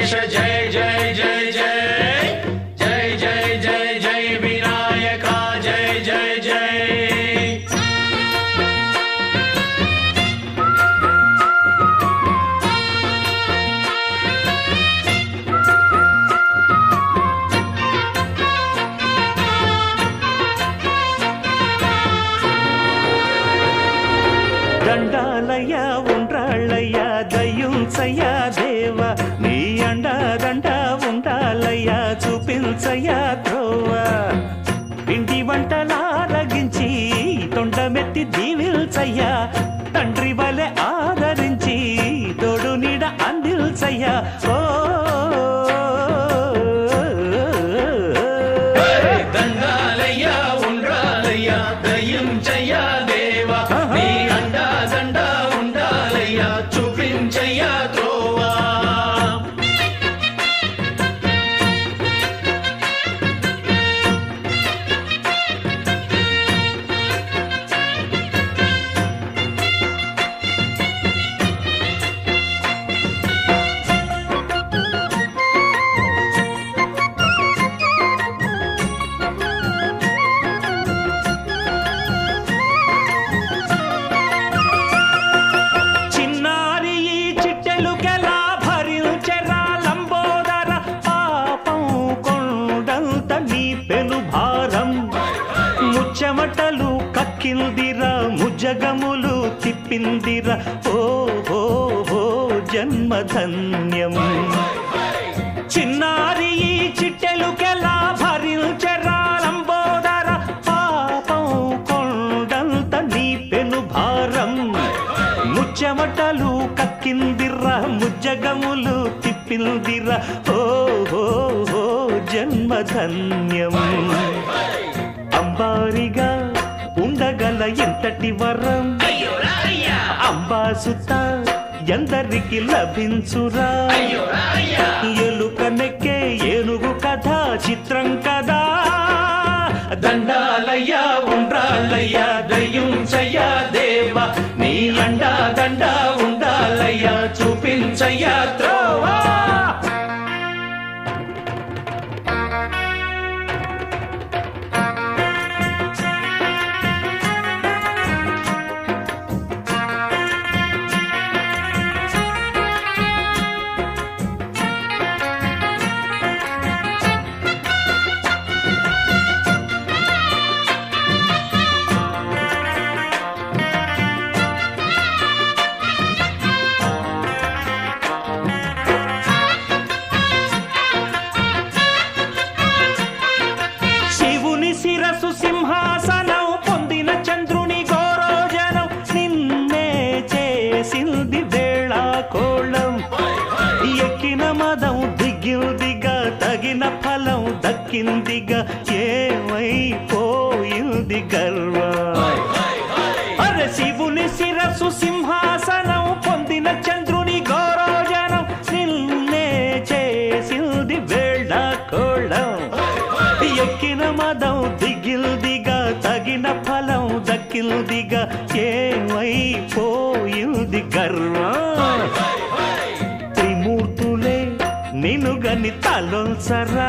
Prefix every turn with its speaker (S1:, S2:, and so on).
S1: गणेश जय जय जय जय जय जय जय जय विनायका जय जय जय
S2: దండాలయ్యా ఉండ్రాళ్ళయ్యా దయ్యుంచయ్యా దేవ నీ అండా దండ ఉండాలయ్యా చూపించయ్యా త్రోవ పిండి వంటలారగించి తొండమెత్తి దీవిల్చయ్యా తండ్రి వలె ఆదరించి తోడు నీడ అందిల్చయ్యా ఓ
S1: దండాలయ్యా ఉండ్రాలయ్యా దయ్యుంచయ్యా దేవ నీ అండా దండ ఉండాలయ్యా చూపించయ్యా త్రోవా
S2: చిన్నారి ఈ చిట్టెలుకెలా భరించెరా లంబోదర పాపం కొండంత నీ పెను భారం ముచ్చమటలు కక్కిందిరా ముజ్జగములు తిప్పిందిరా ఓ ఓ ఓ జన్మధన్యం చిన్నారి ఈ చిట్టెలుకెలా భరించెరా లంబోదర పాపం కొండంత నీ పెను భారం ముచ్చమటలు కక్కిందిరా ముజ్జగములు తిప్పిందిరా ఓ ఓ ఓ జన్మధన్యం అంబారిగా ఉండగల ఎంతటి వరం అంబాసుత ఎందరికి లభించురా ఎలుక నెక్కే ఏనుగు కథ చిత్రం కదా దండాలయ్యా ఉండ్రాలయ్యా దయ్యుంచయ్యా దేవ నీ అండా దండ ఉండాలయ్యా చూపించయ్యా త్రోవా శివుని శిరసు సింహాసనం పొందిన చంద్రుని గోరోజనం నిన్నే చేసింది వేళాకోళం ఎక్కిన మదం దిగిందిగా తగిన ఫలం దక్కిందిగా ఏమైపోయింది గర్వం అరే శివుని శిరసు సింహాసనం పొందిన చంద్రుని గౌరవజనం నిన్నే చేసింది వేళాకోళం ఎక్కిన మదం దిగిల్దిగా తగిన ఫలం దక్కిల్దిగా ఏమైపోయింది గర్వం త్రిమూర్తులే నిన్ను గని తలొంచరా